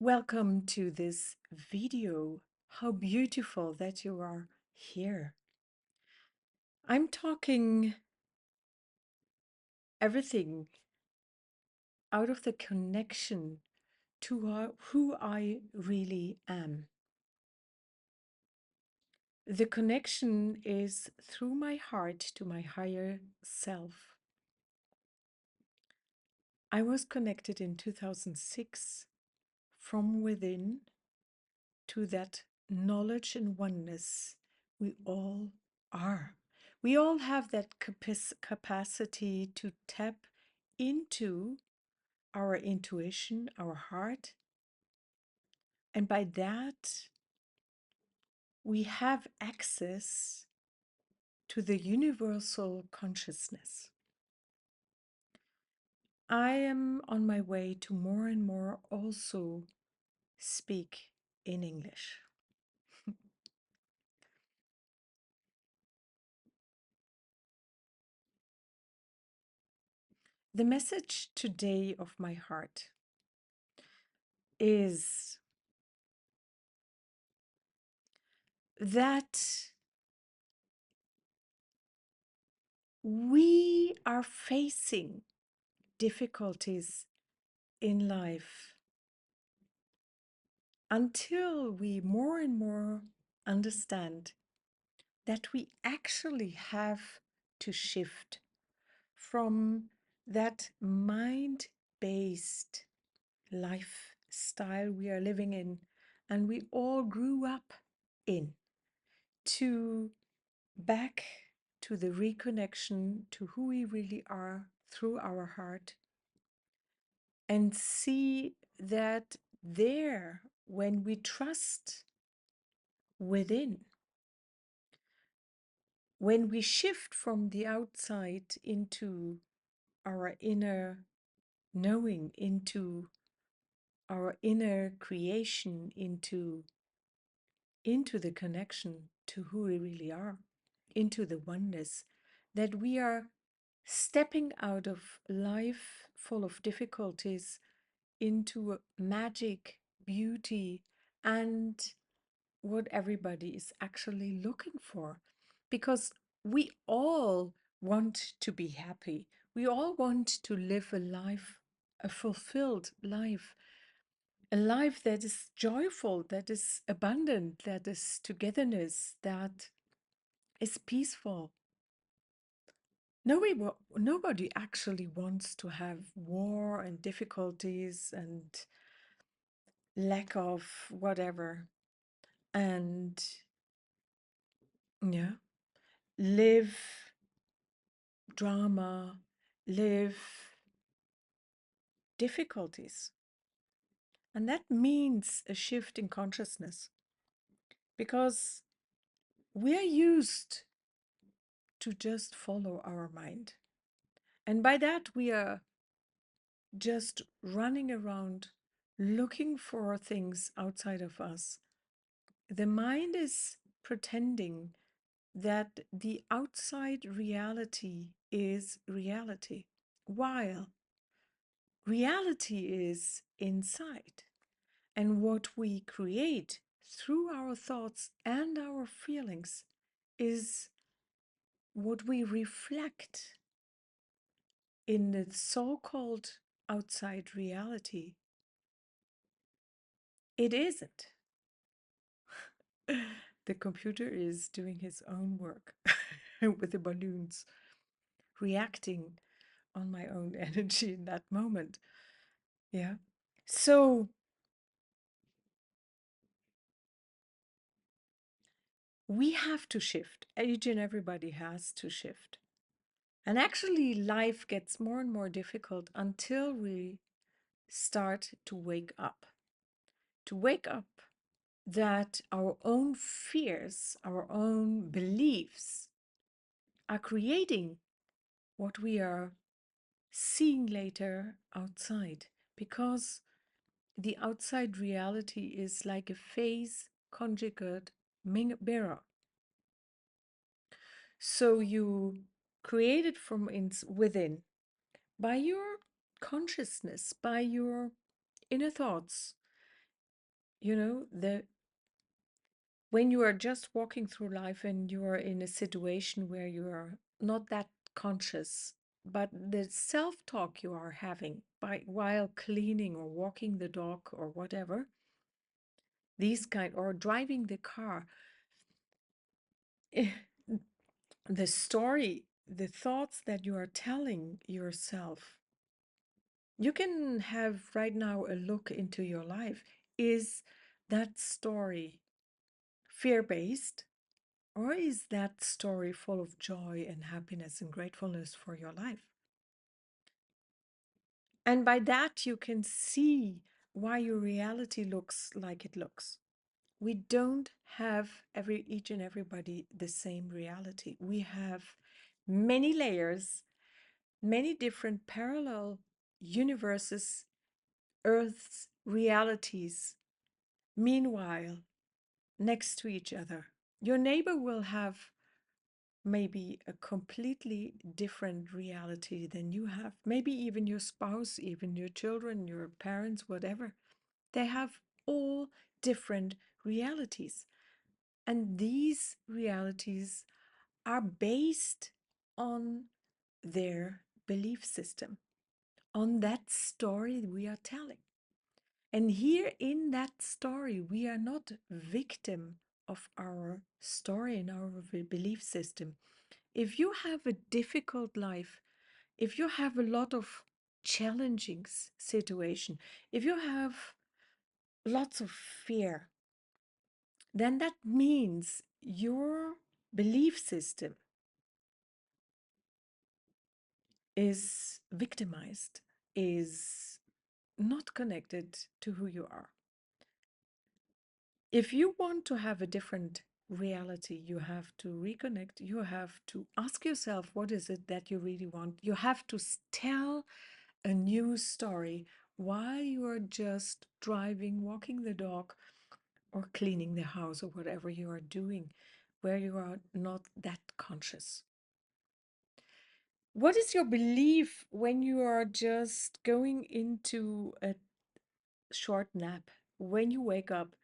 Welcome to this video. How beautiful that you are here. I'm talking everything out of the connection to who I really am. The connection is through my heart to my higher self. I was connected in 2006 from within to that knowledge and oneness we all are. We all have that capacity to tap into our intuition, our heart, and by that we have access to the universal consciousness. I am on my way to more and more also speak in English. The message today of my heart is that we are facing difficulties in life until we more and more understand that we actually have to shift from that mind-based lifestyle we are living in and we all grew up in to back to the reconnection to who we really are through our heart and see that there, when we trust within, when we shift from the outside into our inner knowing, into our inner creation, into the connection to who we really are, into the oneness, that we are stepping out of life full of difficulties into magic, beauty, and what everybody is actually looking for. Because we all want to be happy. We all want to live a life, a fulfilled life, a life that is joyful, that is abundant, that is togetherness, that is peaceful. Nobody actually wants to have war and difficulties and lack of whatever. And yeah, live drama, live difficulties. And that means a shift in consciousness because we are used to just follow our mind. And by that, we are just running around looking for things outside of us. The mind is pretending that the outside reality is reality, while reality is inside. And what we create through our thoughts and our feelings is what we reflect in the so-called outside reality. It isn't. The computer is doing his own work with the balloons, reacting on my own energy in that moment. Yeah. So we have to shift. Each and everybody has to shift. And actually, life gets more and more difficult until we start to wake up. To wake up that our own fears, our own beliefs are creating what we are seeing later outside, because the outside reality is like a phase conjugate mirror. So you create it from within by your consciousness, by your inner thoughts. the when you are just walking through life and you are in a situation where you are not that conscious, but the self-talk you are having while cleaning or walking the dog or whatever, these kind, or driving the car, the story, the thoughts that you are telling yourself, you can have right now a look into your life. Is that story fear-based? Or is that story full of joy and happiness and gratefulness for your life? And by that, you can see why your reality looks like it looks. We don't have each and everybody the same reality. We have many layers, many different parallel universes, Earth's realities, meanwhile, next to each other. Your neighbor will have maybe a completely different reality than you have. Maybe even your spouse, even your children, your parents, whatever. They have all different realities. And these realities are based on their belief system, on that story we are telling. And here in that story, we are not victim of our story and our belief system. If you have a difficult life, if you have a lot of challenging situation, if you have lots of fear, then that means your belief system is victimized, is not connected to who you are. If you want to have a different reality, you have to reconnect. You have to ask yourself, what is it that you really want? You have to tell a new story while you are just driving, walking the dog, or cleaning the house, or whatever you are doing, where you are not that conscious. What is your belief when you are just going into a short nap? When you wake up,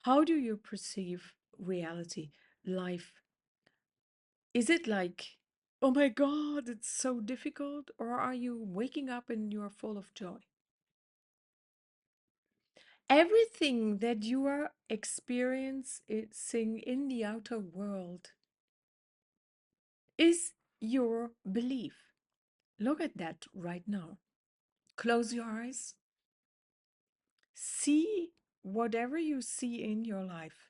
how do you perceive reality, life? Is it like, oh my God, it's so difficult? Or are you waking up and you're full of joy? Everything that you are experiencing in the outer world is your belief. Look at that right now. Close your eyes. See whatever you see in your life.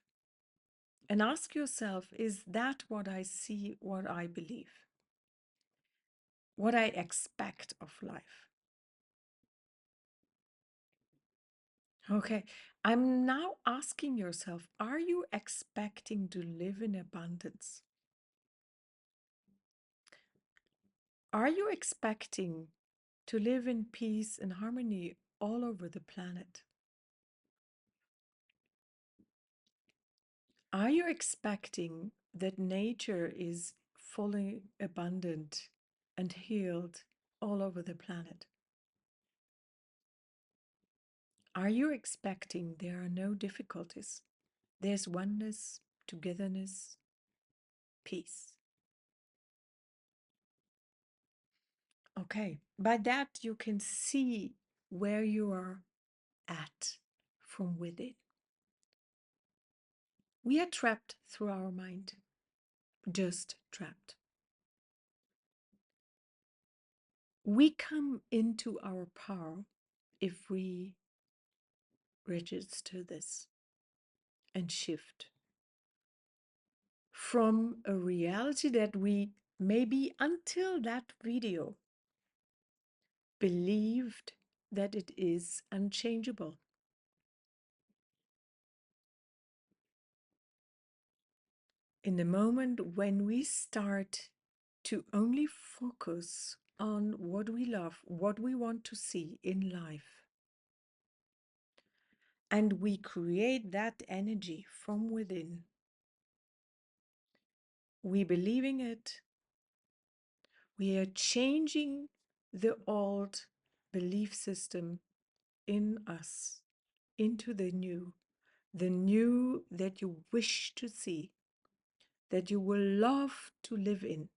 And ask yourself, is that what I see, what I believe, what I expect of life? Okay, I'm now asking yourself, are you expecting to live in abundance? Are you expecting to live in peace and harmony all over the planet? Are you expecting that nature is fully abundant and healed all over the planet? Are you expecting there are no difficulties? There's oneness, togetherness, peace. Okay, by that you can see where you are at from within. We are trapped through our mind, just trapped. We come into our power if we register this and shift from a reality that we maybe until that video believed that it is unchangeable. In the moment when we start to only focus on what we love, what we want to see in life, and we create that energy from within, we believing it, we are changing the old belief system in us into the new. the new that you wish to see, that you will love to live in.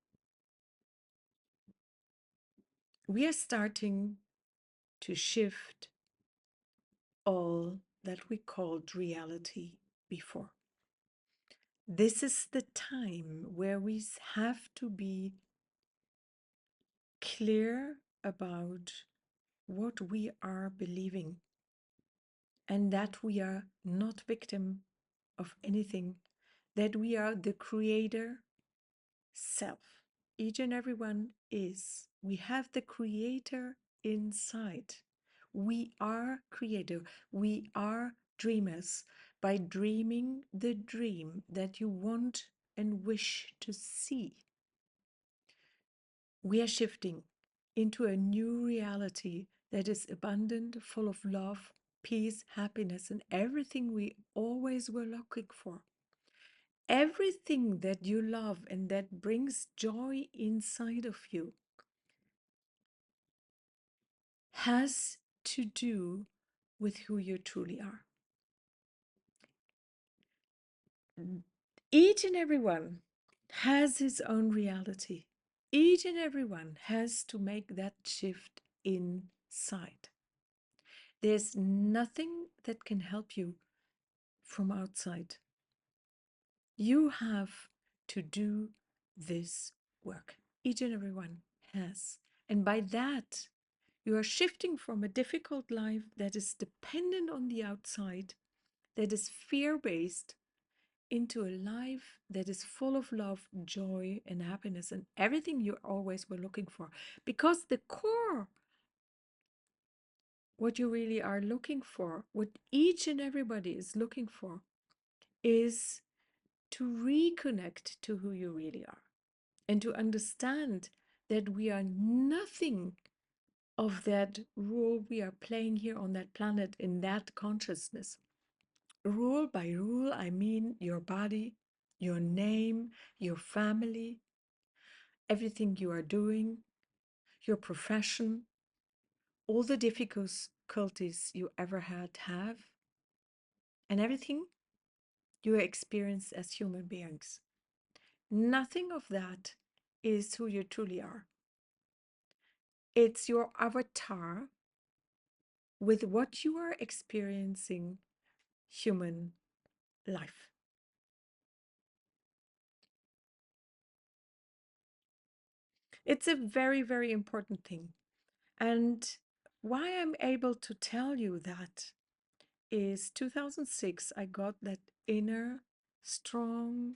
We are starting to shift all that we called reality before. This is the time where we have to be clear about what we are believing and that we are not victim of anything, that we are the creator self. Each and every one is. We have the creator inside. We are creator. We are dreamers. By dreaming the dream that you want and wish to see, we are shifting into a new reality that is abundant, full of love, peace, happiness, and everything we always were looking for. Everything that you love and that brings joy inside of you has to do with who you truly are. Each and every one has his own reality. Each and every one has to make that shift inside. There's nothing that can help you from outside. You have to do this work. Each and every one has. And by that, you are shifting from a difficult life that is dependent on the outside, that is fear-based, into a life that is full of love, joy, and happiness, and everything you always were looking for. Because the core, what you really are looking for, what each and everybody is looking for, is to reconnect to who you really are and to understand that we are nothing of that role we are playing here on that planet in that consciousness. Rule by rule, I mean your body, your name, your family, everything you are doing, your profession, all the difficulties you ever have, and everything you experience as human beings. Nothing of that is who you truly are. It's your avatar with what you are experiencing human life. It's a very, very important thing. And why I'm able to tell you that is 2006, I got that inner strong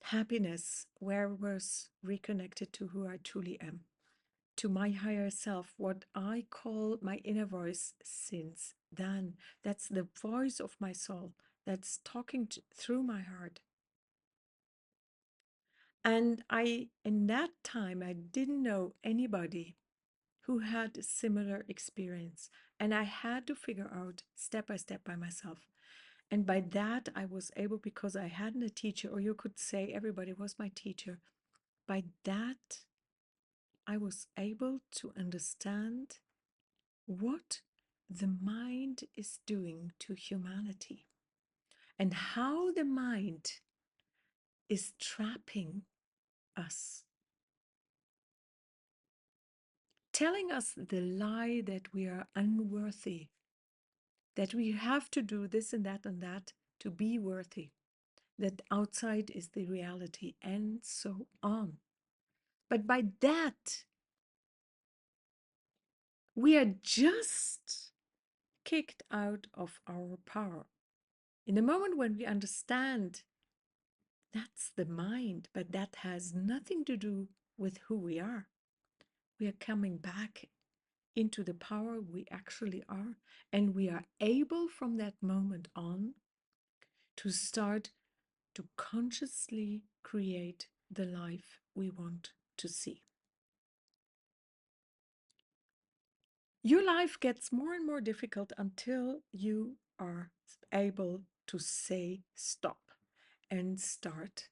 happiness where I was reconnected to who I truly am, to my higher self, what I call my inner voice since then. That's the voice of my soul that's talking through my heart. And in that time, I didn't know anybody who had a similar experience. And I had to figure out step by step by myself. And by that, I was able, because I hadn't a teacher, or you could say everybody was my teacher. By that, I was able to understand what the mind is doing to humanity and how the mind is trapping us, telling us the lie that we are unworthy, that we have to do this and that to be worthy, that outside is the reality, and so on. But by that, we are just kicked out of our power. In the moment when we understand that's the mind, but that has nothing to do with who we are are coming back into the power we actually are. And we are able from that moment on to start to consciously create the life we want to see. Your life gets more and more difficult until you are able to say stop and start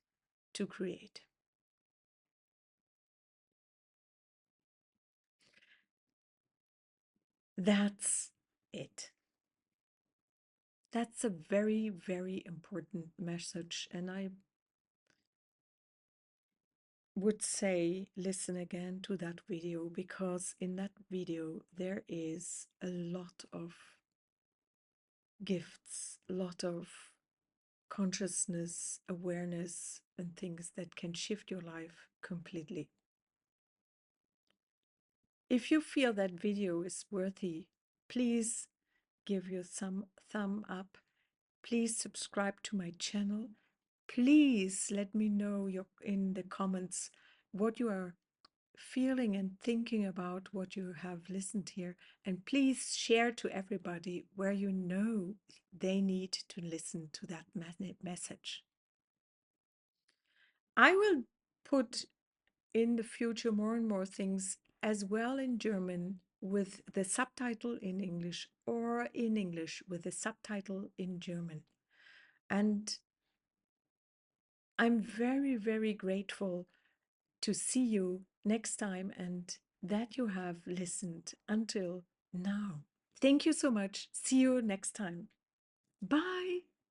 to create. That's it. That's a very, very important message. And I would say listen again to that video, because in that video there is a lot of gifts, a lot of consciousness, awareness, and things that can shift your life completely. If you feel that video is worthy, please give your thumb up. Please subscribe to my channel. Please let me know in the comments what you are feeling and thinking about what you have listened here. And please share to everybody where you know they need to listen to that message. I will put in the future more and more things as well in German with the subtitle in English, or in English with the subtitle in German. And I'm very, very grateful to see you next time and that you have listened until now. Thank you so much. See you next time. Bye.